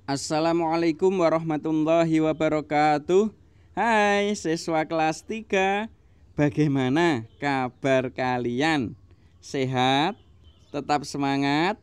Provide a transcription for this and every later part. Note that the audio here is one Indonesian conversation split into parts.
Assalamualaikum warahmatullahi wabarakatuh. Hai siswa kelas 3, bagaimana kabar kalian? Sehat? Tetap semangat?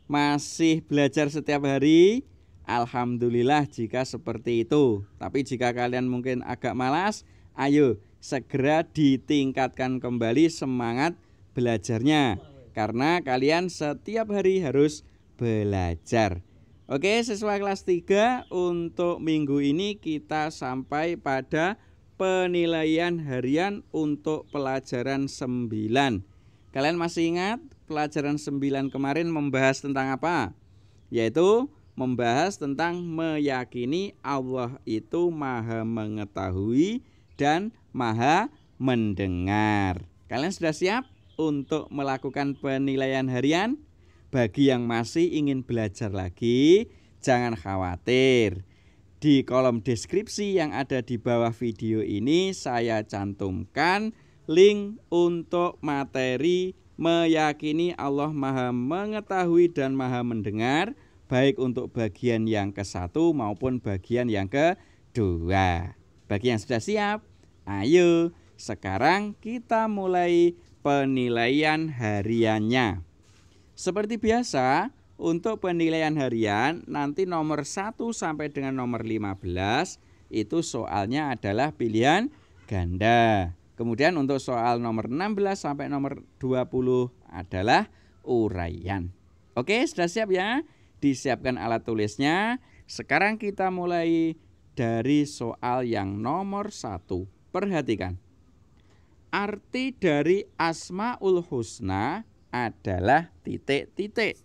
Masih belajar setiap hari? Alhamdulillah jika seperti itu. Tapi jika kalian mungkin agak malas, ayo segera ditingkatkan kembali semangat belajarnya, karena kalian setiap hari harus belajar. Oke, siswa kelas 3, untuk minggu ini kita sampai pada penilaian harian untuk pelajaran 9. Kalian masih ingat pelajaran 9 kemarin membahas tentang apa? Yaitu membahas tentang meyakini Allah itu maha mengetahui dan maha mendengar. Kalian sudah siap untuk melakukan penilaian harian? Bagi yang masih ingin belajar lagi, jangan khawatir. Di kolom deskripsi yang ada di bawah video ini saya cantumkan link untuk materi meyakini Allah maha mengetahui dan maha mendengar, baik untuk bagian yang ke-1 maupun bagian yang kedua. Bagi yang sudah siap, ayo sekarang kita mulai penilaian hariannya. Seperti biasa, untuk penilaian harian nanti nomor 1 sampai dengan nomor 15 itu soalnya adalah pilihan ganda. Kemudian untuk soal nomor 16 sampai nomor 20 adalah uraian. Oke, sudah siap ya? Disiapkan alat tulisnya. Sekarang kita mulai dari soal yang nomor 1. Perhatikan. Arti dari Asmaul Husna adalah titik-titik.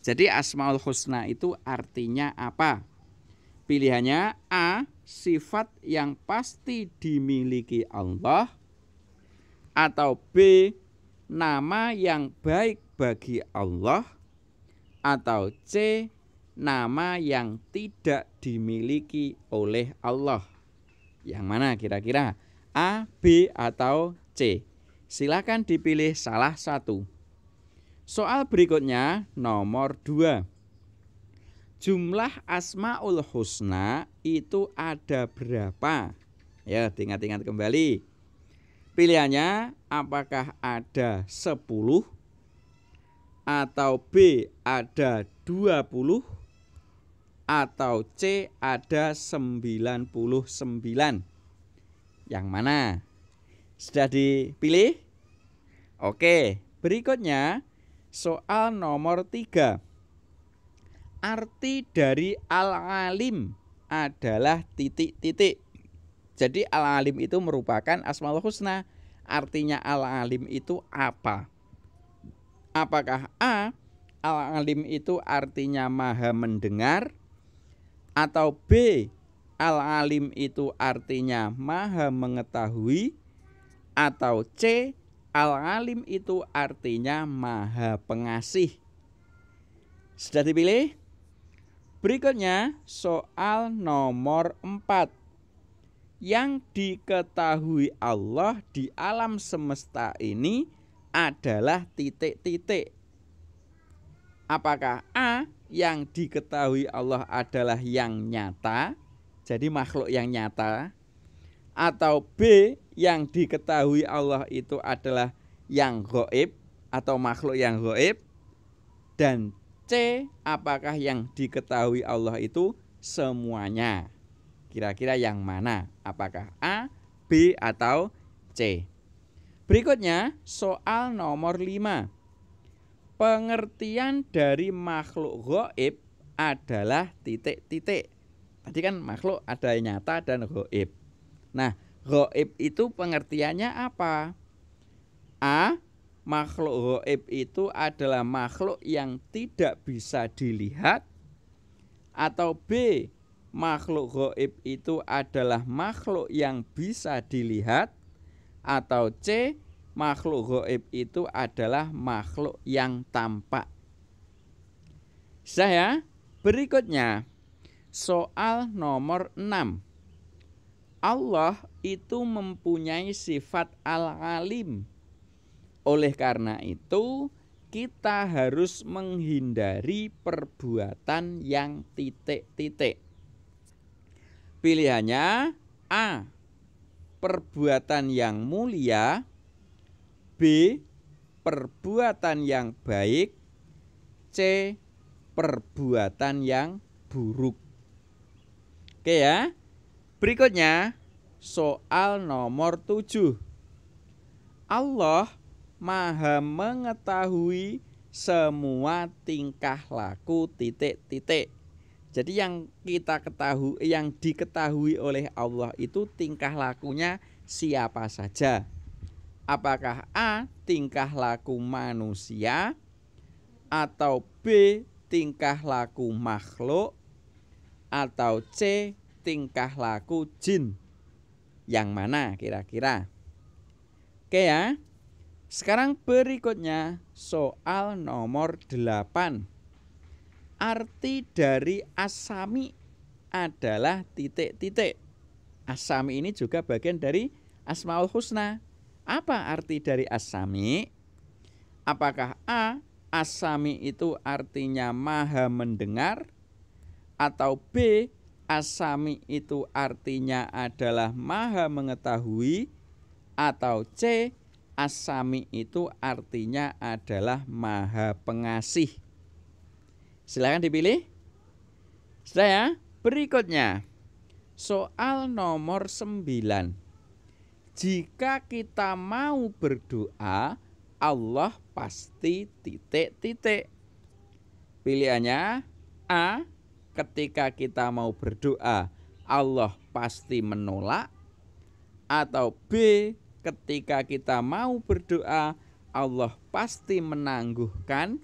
Jadi Asmaul Husna itu artinya apa? Pilihannya A, sifat yang pasti dimiliki Allah, atau B, nama yang baik bagi Allah, atau C, nama yang tidak dimiliki oleh Allah. Yang mana kira-kira? A, B, atau C? Silakan dipilih salah satu. Soal berikutnya nomor 2. Jumlah Asmaul Husna itu ada berapa? Ya, ingat-ingat kembali. Pilihannya apakah ada 10, atau B ada 20, atau C ada 99. Yang mana? Sudah dipilih? Oke, berikutnya soal nomor 3. Arti dari Al-Alim adalah titik-titik. Jadi Al-Alim itu merupakan Asmaul Husna. Artinya Al-Alim itu apa? Apakah A, Al-Alim itu artinya maha mendengar, atau B, Al-Alim itu artinya maha mengetahui, atau C, Al-Alim itu artinya maha pengasih? Sudah dipilih? Berikutnya soal nomor 4. Yang diketahui Allah di alam semesta ini adalah titik-titik. Apakah A, yang diketahui Allah adalah yang nyata, jadi makhluk yang nyata, atau B, yang diketahui Allah itu adalah yang gaib atau makhluk yang gaib, dan C, apakah yang diketahui Allah itu semuanya? Kira-kira yang mana? Apakah A, B, atau C? Berikutnya soal nomor 5. Pengertian dari makhluk gaib adalah titik-titik. Tadi kan makhluk ada yang nyata dan gaib. Nah, gaib itu pengertiannya apa? A, makhluk gaib itu adalah makhluk yang tidak bisa dilihat, atau B, makhluk gaib itu adalah makhluk yang bisa dilihat, atau C, makhluk gaib itu adalah makhluk yang tampak. Saya berikutnya soal nomor 6. Allah itu mempunyai sifat Al-Alim. Oleh karena itu kita harus menghindari perbuatan yang titik-titik. Pilihannya A. Perbuatan yang mulia, B. Perbuatan yang baik, C. Perbuatan yang buruk. Oke ya. Berikutnya soal nomor 7. Allah Maha mengetahui semua tingkah laku titik-titik. Jadi yang kita ketahui, yang diketahui oleh Allah itu tingkah lakunya siapa saja. Apakah A. tingkah laku manusia, atau B. tingkah laku makhluk, atau C. tingkah laku jin? Yang mana kira-kira? Oke ya. Sekarang berikutnya soal nomor 8. Arti dari as-sami adalah titik-titik. As-sami ini juga bagian dari Asmaul Husna. Apa arti dari as-sami? Apakah A. as-sami itu artinya maha mendengar, atau B. as-sami itu artinya adalah maha mengetahui, atau C. as-sami itu artinya adalah maha pengasih? Silakan dipilih. Sudah ya. Berikutnya soal nomor 9. Jika kita mau berdoa, Allah pasti titik-titik. Pilihannya A. Ketika kita mau berdoa, Allah pasti menolak, atau B. Ketika kita mau berdoa, Allah pasti menangguhkan,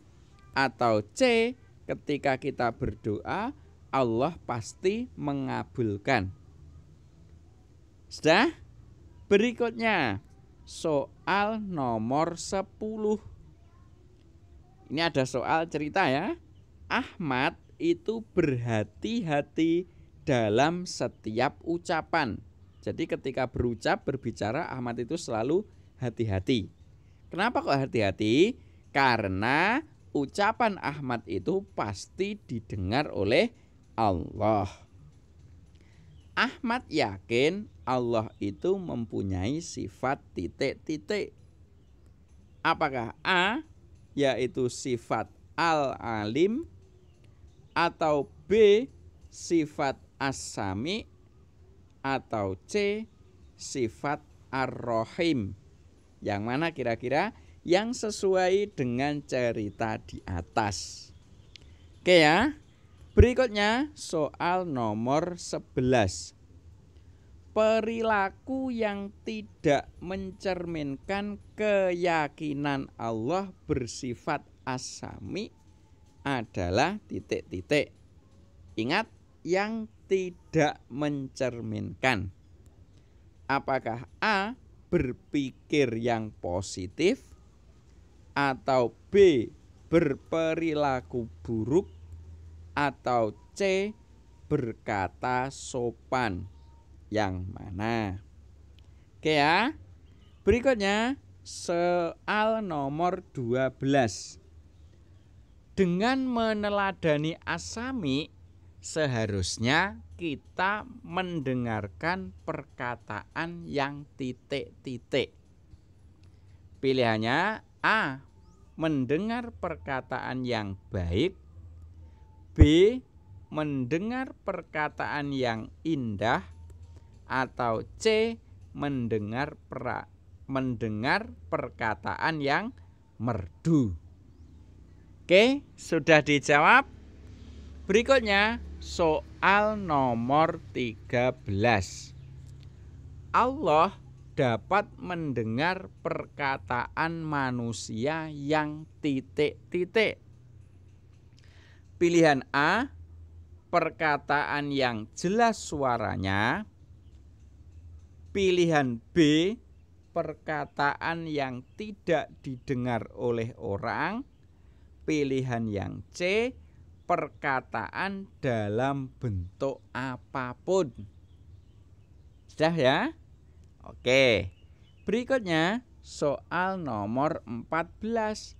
atau C. Ketika kita berdoa, Allah pasti mengabulkan. Sudah? Berikutnya soal nomor 10. Ini ada soal cerita ya. Ahmad itu berhati-hati dalam setiap ucapan. Jadi ketika berbicara, Ahmad itu selalu hati-hati. Kenapa kok hati-hati? Karena ucapan Ahmad itu pasti didengar oleh Allah. Ahmad yakin Allah itu mempunyai sifat titik-titik. Apakah A. yaitu sifat al-alim, atau B. sifat as-sami, atau C. sifat ar-rahim? Yang mana kira-kira yang sesuai dengan cerita di atas? Oke ya. Berikutnya soal nomor 11. Perilaku yang tidak mencerminkan keyakinan Allah bersifat as-sami adalah titik-titik. Ingat, yang tidak mencerminkan. Apakah A. berpikir yang positif, atau B. berperilaku buruk, atau C. berkata sopan? Yang mana? Oke ya. Berikutnya soal nomor 12. Dengan meneladani as-sami, seharusnya kita mendengarkan perkataan yang titik-titik. Pilihannya A. mendengar perkataan yang baik, B. mendengar perkataan yang indah, atau C. mendengar perkataan yang merdu. Oke, sudah dijawab. Berikutnya soal nomor 13. Allah dapat mendengar perkataan manusia yang titik-titik. Pilihan A. perkataan yang jelas suaranya. Pilihan B. perkataan yang tidak didengar oleh orang. Pilihan yang C. perkataan dalam bentuk apapun. Sudah ya? Oke. Berikutnya soal nomor 14.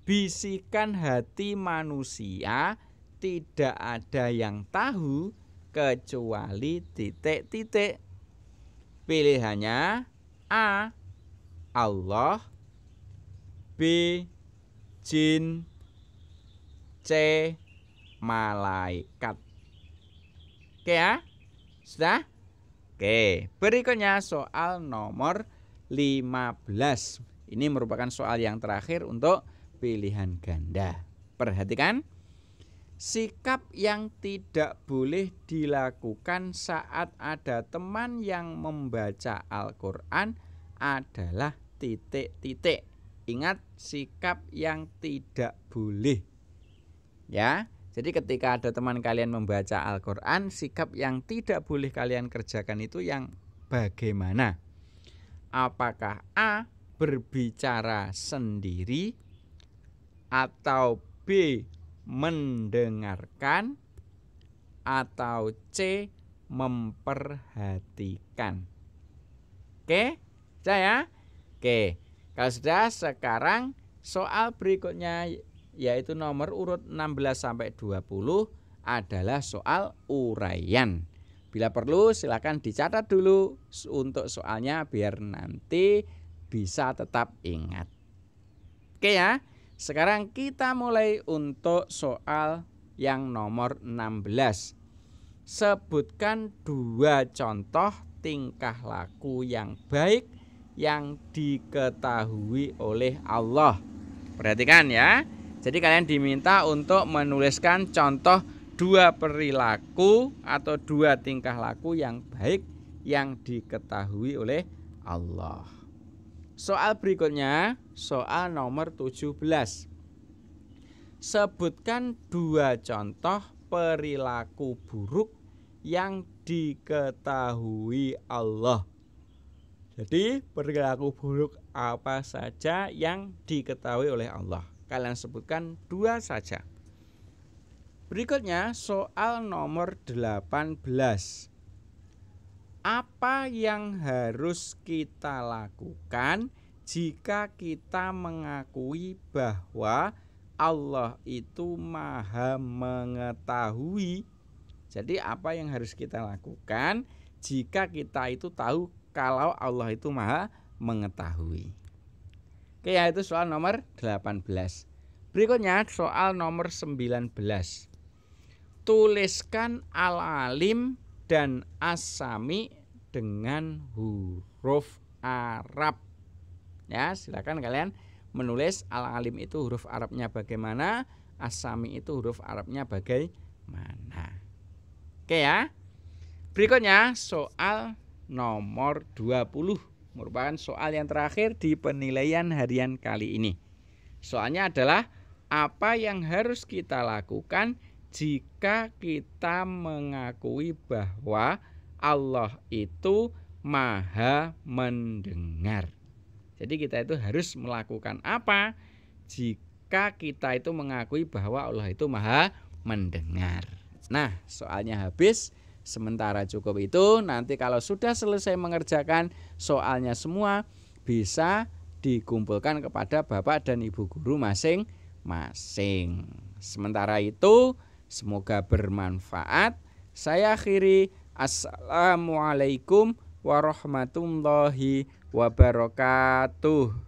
bisikan hati manusia tidak ada yang tahu kecuali titik-titik. Pilihannya A. Allah, B. Jin, C. Malaikat. Oke ya? Sudah? Oke, berikutnya soal nomor 15. Ini merupakan soal yang terakhir untuk pilihan ganda. Perhatikan. Sikap yang tidak boleh dilakukan saat ada teman yang membaca Al-Quran adalah titik-titik. Ingat, sikap yang tidak boleh. Ya, jadi ketika ada teman kalian membaca Al-Quran, sikap yang tidak boleh kalian kerjakan itu yang bagaimana? Apakah A. berbicara sendiri, atau B. mendengarkan, atau C. memperhatikan? Oke, sudah ya? Oke, kalau sudah, sekarang soal berikutnya yaitu nomor urut 16 sampai 20 adalah soal uraian. Bila perlu silakan dicatat dulu untuk soalnya biar nanti bisa tetap ingat. Oke ya. Sekarang kita mulai untuk soal yang nomor 16. Sebutkan 2 contoh tingkah laku yang baik yang diketahui oleh Allah. Perhatikan ya. Jadi kalian diminta untuk menuliskan contoh 2 perilaku atau 2 tingkah laku yang baik yang diketahui oleh Allah. Soal berikutnya, soal nomor 17. Sebutkan 2 contoh perilaku buruk yang diketahui Allah. Jadi perilaku buruk apa saja yang diketahui oleh Allah? Kalian sebutkan 2 saja. Berikutnya soal nomor 18. Apa yang harus kita lakukan jika kita mengakui bahwa Allah itu maha mengetahui? Jadi apa yang harus kita lakukan jika kita itu tahu kalau Allah itu maha mengetahui? Oke ya, itu soal nomor 18. Berikutnya soal nomor 19. Tuliskan Al-Alim dan As-Sami dengan huruf Arab. Ya, silakan kalian menulis Al-Alim itu huruf Arabnya bagaimana, As-Sami itu huruf Arabnya bagaimana. Oke ya. Berikutnya soal nomor 20 merupakan soal yang terakhir di penilaian harian kali ini. Soalnya adalah apa yang harus kita lakukan jika kita mengakui bahwa Allah itu maha mendengar. Jadi kita itu harus melakukan apa jika kita itu mengakui bahwa Allah itu maha mendengar. Nah, soalnya habis. Sementara cukup itu. Nanti kalau sudah selesai mengerjakan soalnya semua, bisa dikumpulkan kepada Bapak dan Ibu guru masing-masing. Sementara itu, semoga bermanfaat. Saya akhiri. Assalamualaikum warahmatullahi wabarakatuh.